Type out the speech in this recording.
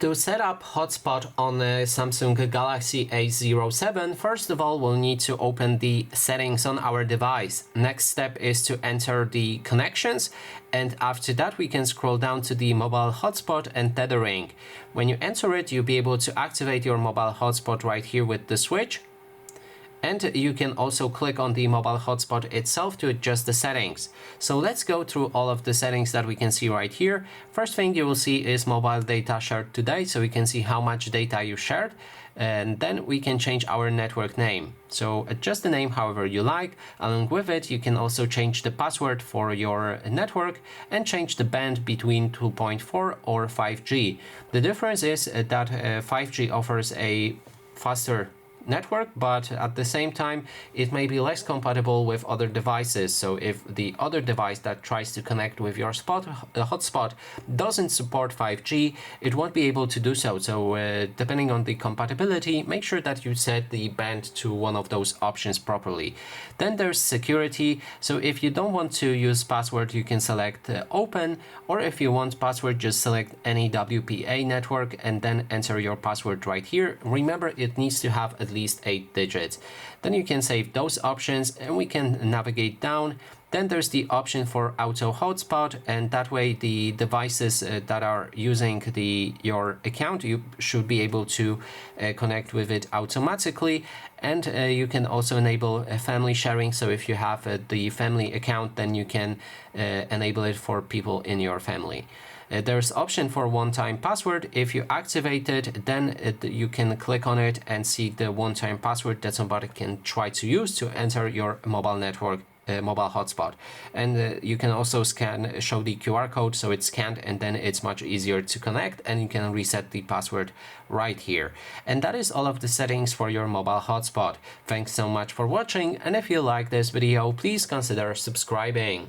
To set up Hotspot on the Samsung Galaxy A07, first of all, we'll need to open the settings on our device. Next step is to enter the connections, and after that we can scroll down to the mobile hotspot and tethering. When you enter it, you'll be able to activate your mobile hotspot right here with the switch. And you can also click on the mobile hotspot itself to adjust the settings. So let's go through all of the settings that we can see right here. First thing you will see is mobile data shared today, so we can see how much data you shared. And then we can change our network name. So adjust the name however you like. Along with it, you can also change the password for your network and change the band between 2.4 or 5G. The difference is that 5G offers a faster network, but at the same time it may be less compatible with other devices. So if the other device that tries to connect with your hotspot doesn't support 5G, it won't be able to do so. So depending on the compatibility, make sure that you set the band to one of those options properly. Then there's security. So if you don't want to use password, you can select open, or if you want password, just select any WPA network and then enter your password right here. Remember, it needs to have at least 8 digits. Then you can save those options and we can navigate down. Then there's the option for auto hotspot, and that way the devices that are using your account, you should be able to connect with it automatically. And you can also enable family sharing. So if you have the family account, then you can enable it for people in your family. There's option for one-time password. If you activate it, then you can click on it and see the one-time password that somebody can try to use to enter your mobile network, mobile hotspot. And you can also show the QR code, so it's scanned, and then it's much easier to connect, and you can reset the password right here. And that is all of the settings for your mobile hotspot. Thanks so much for watching, and if you like this video, please consider subscribing.